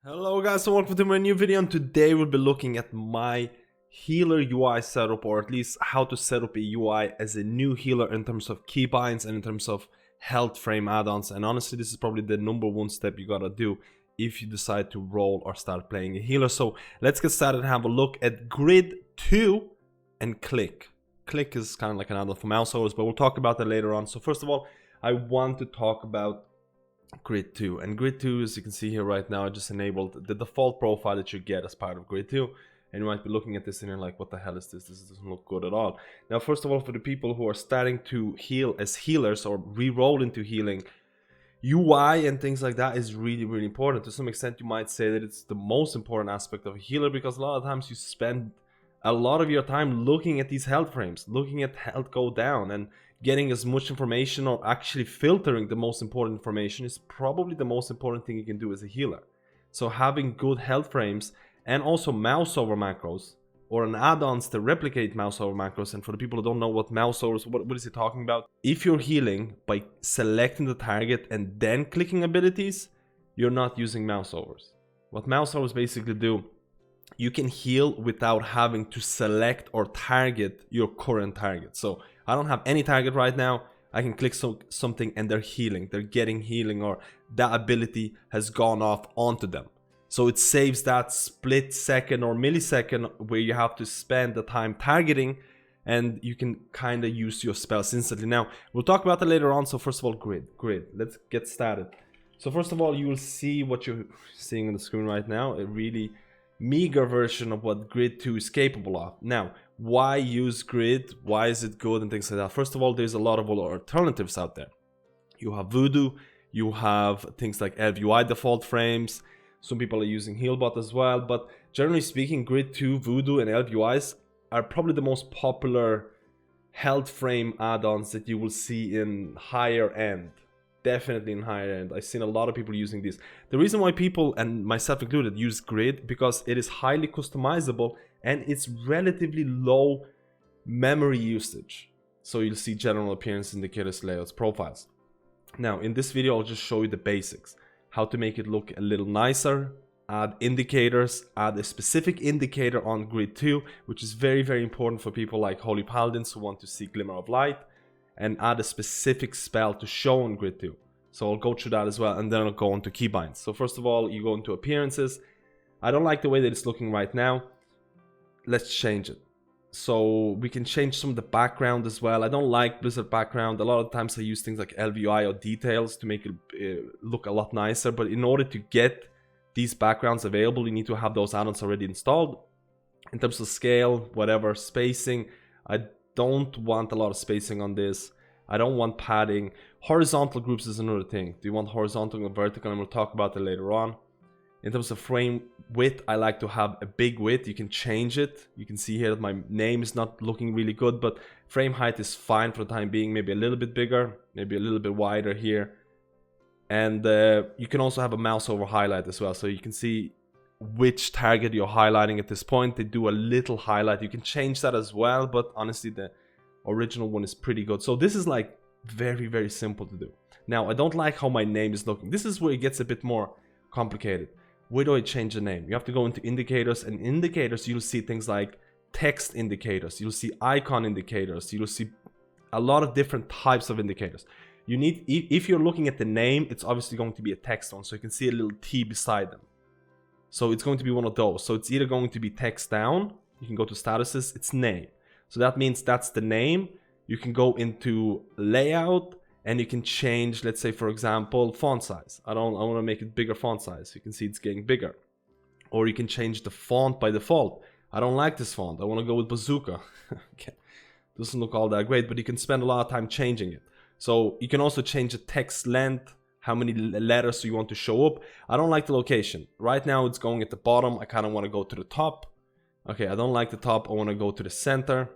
Hello guys and welcome to my new video, and today we'll be looking at my healer UI setup, or at least how to set up a UI as a new healer in terms of keybinds and in terms of health frame add-ons. And honestly, this is probably the #1 step you gotta do if you decide to roll or start playing a healer. So let's get started and have a look at Grid2 and Clique. Clique is kind of like an add-on for mouseovers, but we'll talk about that later on. So first of all, I want to talk about Grid2, and Grid2, as you can see here right now, I just enabled the default profile that you get as part of Grid2. And you might be looking at this and you're like, what the hell is this? This doesn't look good at all. Now, first of all, for the people who are starting to heal as healers or re-roll into healing, UI and things like that is really, really important. To some extent, you might say that it's the most important aspect of a healer, because a lot of times you spend a lot of your time looking at these health frames, looking at health go down, and getting as much information, or actually filtering the most important information, is probably the most important thing you can do as a healer. So having good health frames and also mouseover macros, or an add-ons to replicate mouseover macros. And for the people who don't know what mouseovers, what is he talking about? If you're healing by selecting the target and then clicking abilities, you're not using mouseovers. What mouseovers basically do, you can heal without having to select or target your current target. So I don't have any target right now. I can click something and they're healing. They're getting healing, or that ability has gone off onto them. So it saves that split second or millisecond where you have to spend the time targeting, and you can kind of use your spells instantly. Now, we'll talk about that later on. So first of all, grid. Let's get started. So first of all, you will see what you're seeing on the screen right now. A really meager version of what Grid2 is capable of. Now, why use Grid? Why is it good and things like that? First of all, there's a lot of alternatives out there. You have Voodoo, you have things like LVUI default frames. Some people are using Healbot as well, but generally speaking, Grid2, Voodoo, and LVUIs are probably the most popular health frame add-ons that you will see in higher end. Definitely in higher end. I've seen a lot of people using this. The reason why people, and myself included, use Grid, because it is highly customizable and it's relatively low memory usage. So you'll see general appearance, indicators, layouts, profiles. Now, in this video, I'll just show you the basics. How to make it look a little nicer, add indicators, add a specific indicator on Grid2, which is very, very important for people like Holy Paladins who want to see Glimmer of Light, and add a specific spell to show on Grid2. So I'll go through that as well, and then I'll go on to keybinds. So first of all, you go into appearances. I don't like the way that it's looking right now. Let's change it. So we can change some of the background as well. I don't like Blizzard background. A lot of times I use things like LVI or details to make it look a lot nicer. But in order to get these backgrounds available, you need to have those add-ons already installed. In terms of scale, whatever, spacing, I don't want a lot of spacing on this. I don't want padding. Horizontal groups is another thing. Do you want horizontal or vertical? And we'll talk about it later on. In terms of frame width, I like to have a big width. You can change it. You can see here that my name is not looking really good, but frame height is fine for the time being. Maybe a little bit bigger, maybe a little bit wider here. And you can also have a mouse over highlight as well. So you can see which target you're highlighting at this point. They do a little highlight. You can change that as well, but honestly, the original one is pretty good. So this is like very, very simple to do. Now, I don't like how my name is looking. This is where it gets a bit more complicated. Where do I change the name? You have to go into indicators, and indicators, you'll see things like text indicators. You'll see icon indicators. You'll see a lot of different types of indicators. You need, if you're looking at the name, it's obviously going to be a text one. So you can see a little T beside them. So it's going to be one of those. So it's either going to be text down. You can go to statuses. It's name. So that means that's the name. You can go into layout, and you can change, let's say, for example, font size. I want to make it bigger font size. You can see it's getting bigger. Or you can change the font by default. I don't like this font. I want to go with Bazooka. Okay. Doesn't look all that great, but you can spend a lot of time changing it. So you can also change the text length, how many letters you want to show up. I don't like the location. Right now it's going at the bottom. I kind of want to go to the top. Okay, I don't like the top. I want to go to the center.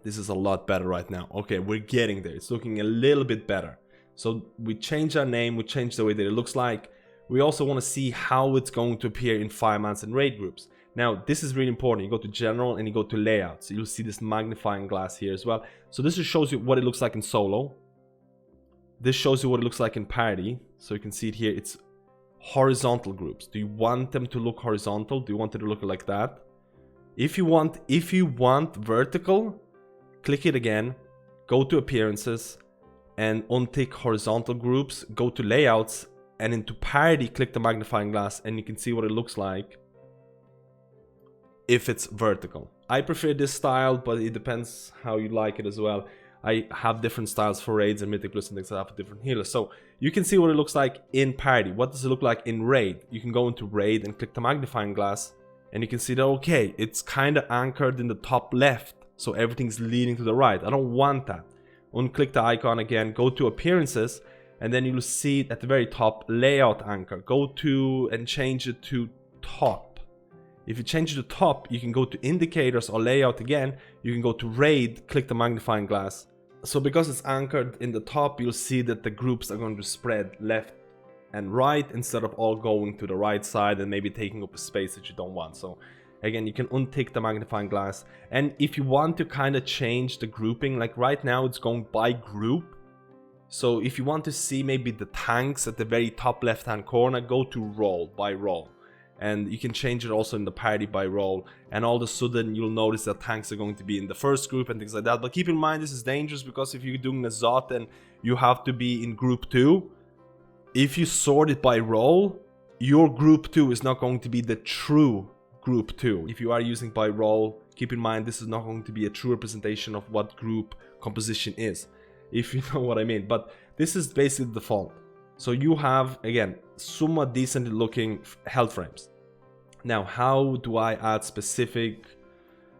This is a lot better right now. Okay, we're getting there. It's looking a little bit better. So we change our name. We change the way that it looks like. We also want to see how it's going to appear in firemans and raid groups. Now, this is really important. You go to general and you go to layout. So you'll see this magnifying glass here as well. So this just shows you what it looks like in solo. This shows you what it looks like in party. So you can see it here. It's horizontal groups. Do you want them to look horizontal? Do you want it to look like that? If you want vertical, click it again, go to appearances and untick horizontal groups, go to layouts, and into parity click the magnifying glass, and you can see what it looks like if it's vertical. I prefer this style, but it depends how you like it as well. I have different styles for raids and mythic lists and things like that for different healers. So you can see what it looks like in parity. What does it look like in raid? You can go into raid and click the magnifying glass, and you can see that, okay, it's kind of anchored in the top left, so everything's leaning to the right. I don't want that. Unclick the icon again, go to appearances, and then you'll see at the very top layout anchor. Go to and change it to top. If you change it to top, you can go to indicators or layout again. You can go to raid, click the magnifying glass. So because it's anchored in the top, you'll see that the groups are going to spread left and right instead of all going to the right side and maybe taking up a space that you don't want. So again, you can untick the magnifying glass. And if you want to kind of change the grouping, like right now it's going by group. So if you want to see maybe the tanks at the very top left hand corner, go to role, by role. And you can change it also in the party by role, and all of a sudden you'll notice that tanks are going to be in the first group and things like that. But keep in mind, this is dangerous, because if you're doing Azeroth and you have to be in group 2, if you sort it by role, your group 2 is not going to be the true group 2. If you are using by role, keep in mind this is not going to be a true representation of what group composition is, if you know what I mean. But this is basically the default. So you have, again, somewhat decently looking health frames. Now, how do I add specific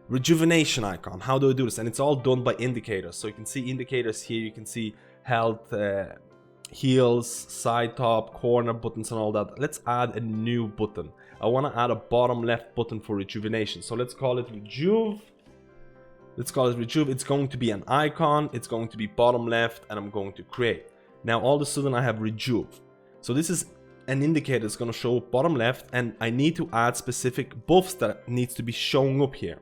rejuvenation icon? How do I do this? And it's all done by indicators. So you can see indicators here. You can see health, heals, side top, corner buttons and all that. Let's add a new button. I want to add a bottom left button for rejuvenation. So let's call it rejuve. Let's call it rejuve. It's going to be an icon. It's going to be bottom left, and I'm going to create. Now all of a sudden I have rejuve. So this is an indicator that's going to show bottom left, and I need to add specific buffs that needs to be showing up here.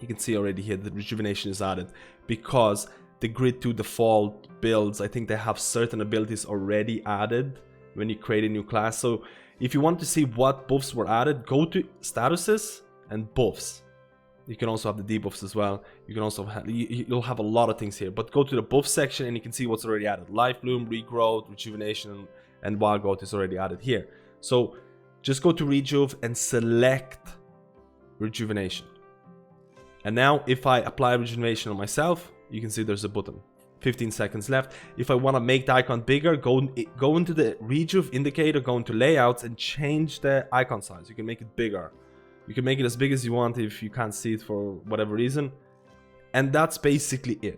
You can see already here that rejuvenation is added because the Grid2 default builds, I think they have certain abilities already added when you create a new class. So if you want to see what buffs were added, go to statuses and buffs. You can also have the debuffs as well. You can also have, you'll have a lot of things here, but go to the buff section and you can see what's already added. Life Bloom, Regrowth, Rejuvenation, and Wild Growth is already added here. So just go to Rejuve and select Rejuvenation. And now if I apply Rejuvenation on myself, you can see there's a button. 15 seconds left. If I want to make the icon bigger, go into the Rejuve indicator, go into layouts and change the icon size. You can make it bigger. You can make it as big as you want if you can't see it for whatever reason. And that's basically it.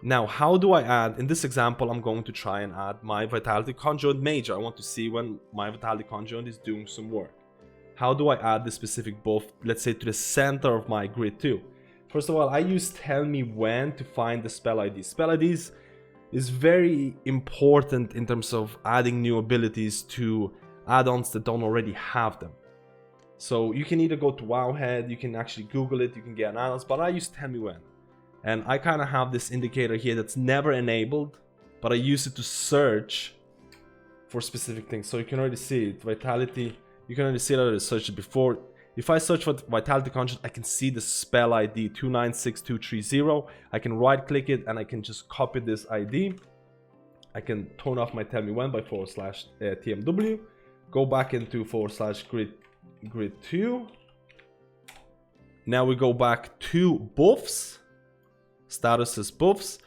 Now, how do I add? In this example, I'm going to try and add my Vitality Conjoint Major. I want to see when my Vitality Conjoint is doing some work. How do I add this specific buff, let's say, to the center of my Grid 2? First of all, I use Tell Me When to find the spell ID. Spell IDs is very important in terms of adding new abilities to add-ons that don't already have them. So you can either go to Wowhead, you can actually Google it, you can get an add-ons, but I use Tell Me When. And I kind of have this indicator here that's never enabled, but I use it to search for specific things. So you can already see it, Vitality, you can already see that I searched it before. If I search for Vitality Conjoint, I can see the spell ID 296230. I can right click it and I can just copy this ID. I can turn off my Tell Me When by /TMW, go back into /Grid2. Now we go back to buffs, statuses buffs.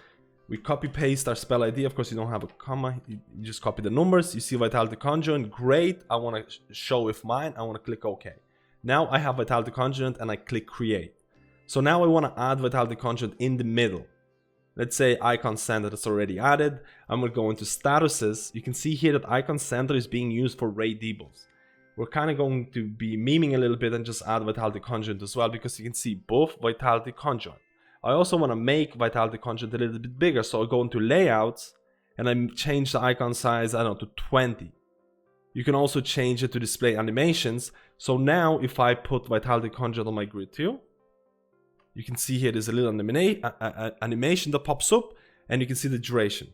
We copy paste our spell ID. Of course, you don't have a comma. You just copy the numbers. You see Vitality Conjoint. Great. I want to show if mine. I want to click OK. Now I have Vitality Conjoint and I click Create. So now I want to add Vitality Conjoint in the middle. Let's say Icon Center is already added. I'm going to go into statuses. You can see here that Icon Center is being used for raid debuffs. We're kind of going to be memeing a little bit and just add Vitality Conjoint as well, because you can see both Vitality Conjoint. I also want to make Vitality Conjoint a little bit bigger, so I go into layouts and I change the icon size, I don't know, to 20. You can also change it to display animations. So now if I put Vitality Conjoint on my Grid 2, you can see here there's a little animation that pops up and you can see the duration.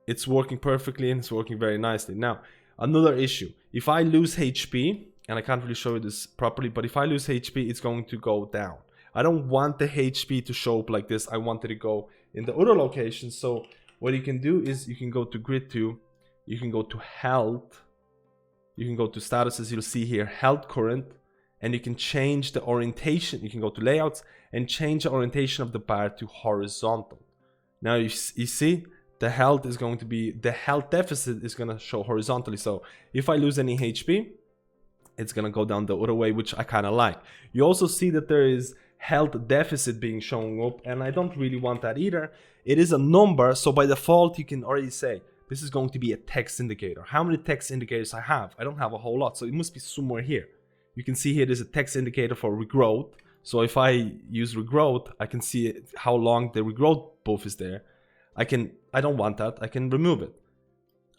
It's working perfectly and it's working very nicely. Now, Another issue, if I lose HP, and I can't really show you this properly, but if I lose HP, it's going to go down. I don't want the HP to show up like this. I want it to go in the other location. So what you can do is you can go to Grid 2, you can go to health, you can go to statuses, you'll see here health current, and you can change the orientation. You can go to layouts and change the orientation of the bar to horizontal. Now you see the health is going to be, the health deficit is going to show horizontally. So if I lose any HP, it's going to go down the other way, which I kind of like. You also see that there is health deficit being shown up, and I don't really want that either. It is a number, so by default you can already say this is going to be a text indicator. How many text indicators I have? I don't have a whole lot, so it must be somewhere here. You can see here there's a text indicator for regrowth. So if I use regrowth, I can see how long the regrowth buff is there. I don't want that, I can remove it.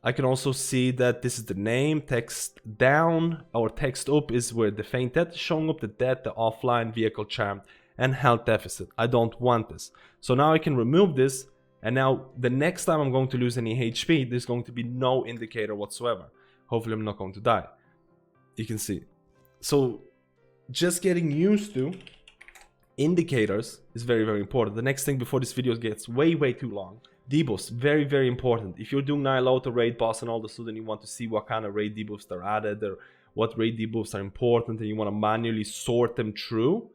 I can also see that this is the name, text down or text up is where the feint death is showing up, the death, the offline, vehicle charm, and health deficit. I don't want this. So now I can remove this, and now the next time I'm going to lose any HP, there's going to be no indicator whatsoever. Hopefully I'm not going to die. You can see. So just getting used to indicators is very, very important. The next thing before this video gets way too long, debuffs, very important. If you're doing Nyalota raid boss and all of a sudden you want to see what kind of raid debuffs are added or what raid debuffs are important and you want to manually sort them through,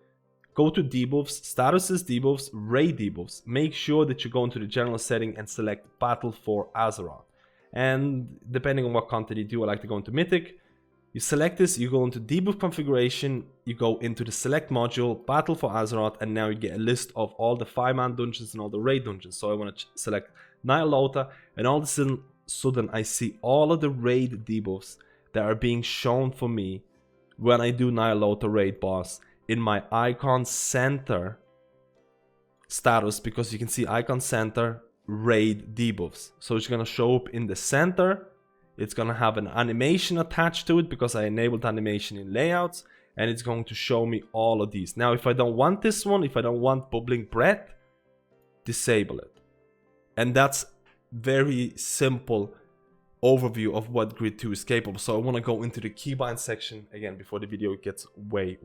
go to debuffs, statuses debuffs, raid debuffs. Make sure that you go into the general setting and select battle for Azeroth. And depending on what content you do, I like to go into mythic. You select this, you go into debuff configuration, you go into the select module, battle for Azeroth, and now you get a list of all the 5-man dungeons and all the raid dungeons. So I want to select Nyalota, and all of a sudden I see all of the raid debuffs that are being shown for me when I do Nyalota raid boss in my icon center status, because you can see icon center raid debuffs. So it's going to show up in the center. It's going to have an animation attached to it because I enabled animation in layouts, and it's going to show me all of these. Now, if I don't want this one, if I don't want bubbling breath, disable it. And that's very simple overview of what Grid 2 is capable. So I want to go into the Keybinds section again before the video gets way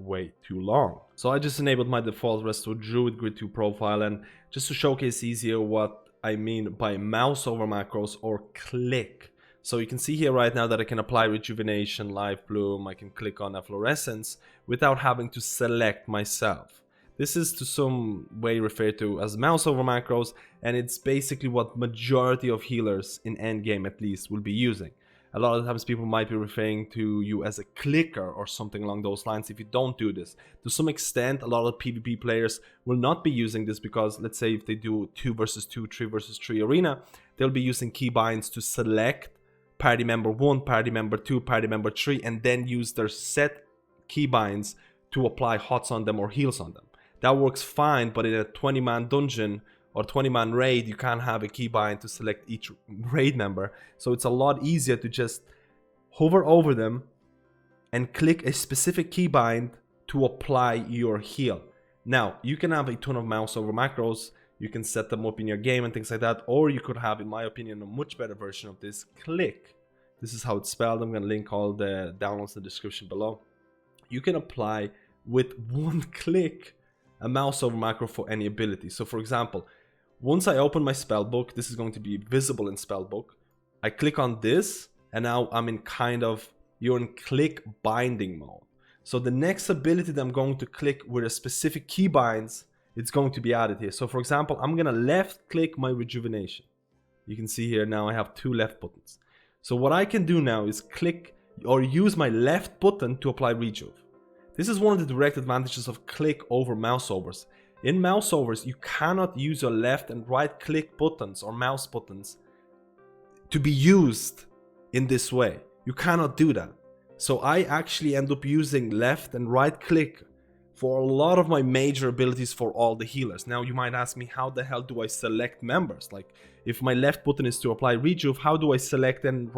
too long. So I just enabled my default Resto Druid Grid 2 profile, and just to showcase easier what I mean by mouse over macros or click. So you can see here right now that I can apply rejuvenation, live bloom, I can click on efflorescence without having to select myself. This is to some way referred to as mouse over macros, and it's basically what majority of healers in endgame at least will be using. A lot of times people might be referring to you as a clicker or something along those lines if you don't do this. To some extent, a lot of PvP players will not be using this because, let's say if they do 2 versus 2, 3 versus 3 arena, they'll be using keybinds to select party member 1, party member 2, party member 3, and then use their set keybinds to apply hots on them or heals on them. That works fine, but in a 20-man dungeon or 20-man raid, you can't have a keybind to select each raid member. So it's a lot easier to just hover over them and click a specific keybind to apply your heal. Now, you can have a ton of mouse over macros. You can set them up in your game and things like that, or you could have, in my opinion, a much better version of this, click. This is how it's spelled. I'm going to link all the downloads in the description below. You can apply with one click a mouse over macro for any ability. So for example, once I open my spellbook, this is going to be visible in spellbook. I click on this, and now I'm in you're in click binding mode. So the next ability that I'm going to click with a specific keybinds, it's going to be added here. So for example, I'm going to left click my rejuvenation. You can see here now I have 2 left buttons. So what I can do now is click or use my left button to apply rejuve. This is one of the direct advantages of click over mouse overs. In mouse overs, you cannot use your left and right click buttons or mouse buttons to be used in this way. You cannot do that. So I actually end up using left and right click for a lot of my major abilities for all the healers. Now you might ask me, how the hell do I select members? Like if my left button is to apply rejuve, how do I select and,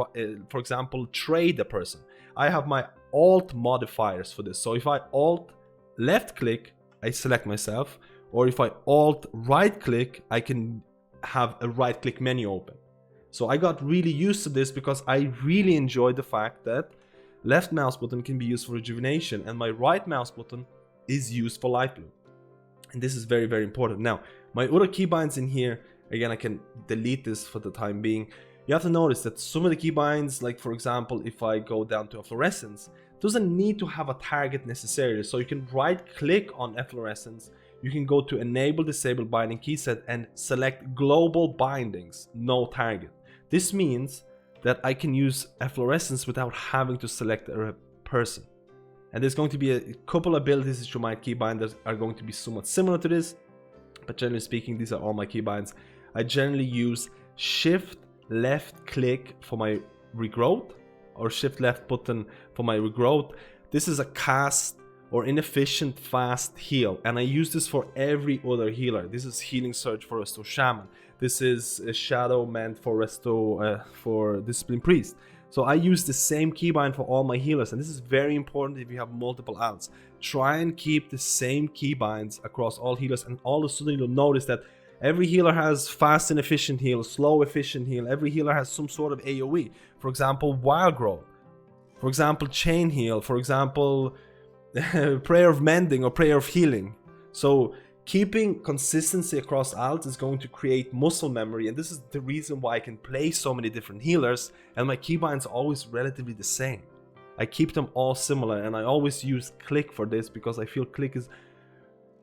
for example, trade a person? I have my alt modifiers for this. So if I alt left click, I select myself, or if I alt right click, I can have a right click menu open. So I got really used to this because I really enjoyed the fact that left mouse button can be used for rejuvenation and my right mouse button is used for life blue. And this is very, very important. Now, my other keybinds in here, again, I can delete this for the time being. You have to notice that some of the keybinds, like for example, if I go down to efflorescence, doesn't need to have a target necessarily. So you can right click on efflorescence, you can go to enable disable binding key set and select global bindings, no target. This means that I can use efflorescence without having to select a person. And there's going to be a couple abilities that you might keybind that are going to be somewhat similar to this, but generally speaking, these are all my keybinds. I generally use shift left click for my regrowth or shift left button for my regrowth. This is a cast or inefficient fast heal, and I use this for every other healer. This is healing surge for Resto Shaman. This is a shadow meant for Resto for Discipline Priest. So I use the same keybind for all my healers, and this is very important if you have multiple alts. Try and keep the same keybinds across all healers, and all of a sudden you'll notice that every healer has fast and efficient heal, slow efficient heal. Every healer has some sort of AoE. For example, Wild Growth. For example, Chain Heal. For example, Prayer of Mending or Prayer of Healing. So keeping consistency across alts is going to create muscle memory, and this is the reason why I can play so many different healers and my keybinds are always relatively the same. I keep them all similar, and I always use Clique for this because I feel Clique is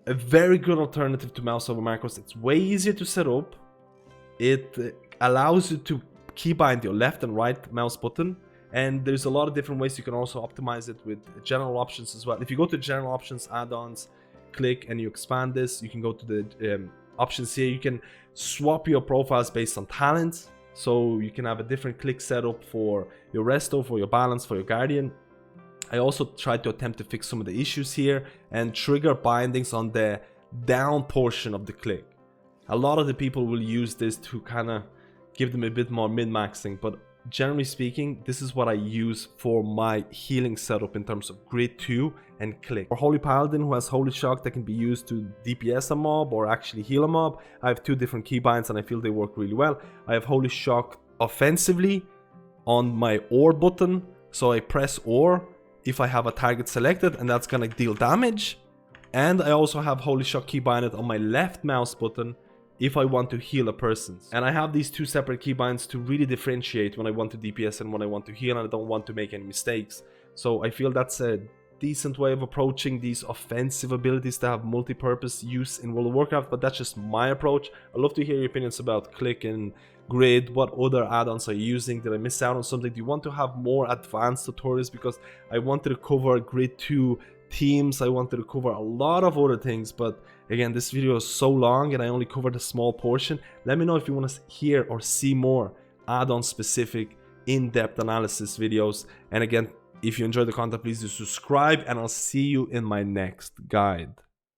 a very good alternative to mouse over macros. It's way easier to set up. It allows you to keybind your left and right mouse button, and there's a lot of different ways you can also optimize it with general options as well. If you go to general options, add-ons, click, and you expand this, you can go to the options here. You can swap your profiles based on talents, so you can have a different click setup for your resto, for your balance, for your guardian. I also tried to attempt to fix some of the issues here and trigger bindings on the down portion of the click. A lot of the people will use this to kind of give them a bit more min-maxing, but generally speaking, this is what I use for my healing setup in terms of Grid 2 and Clique. For Holy Paladin, who has Holy Shock that can be used to DPS a mob or actually heal a mob, I have two different keybinds and I feel they work really well. I have Holy Shock offensively on my OR button, so I press OR if I have a target selected, and that's gonna deal damage. And I also have Holy Shock keybinded on my left mouse button if I want to heal a person. And I have these two separate keybinds to really differentiate when I want to DPS and when I want to heal, and I don't want to make any mistakes. So I feel that's a decent way of approaching these offensive abilities that have multi-purpose use in World of Warcraft, but that's just my approach. I'd love to hear your opinions about Clique and Grid. What other add-ons are you using? Did I miss out on something? Do you want to have more advanced tutorials? Because I wanted to cover Grid 2 teams, I wanted to cover a lot of other things, but again, this video is so long and I only covered a small portion. Let me know if you want to hear or see more add-on specific in-depth analysis videos. And again, if you enjoyed the content, please do subscribe, and I'll see you in my next guide.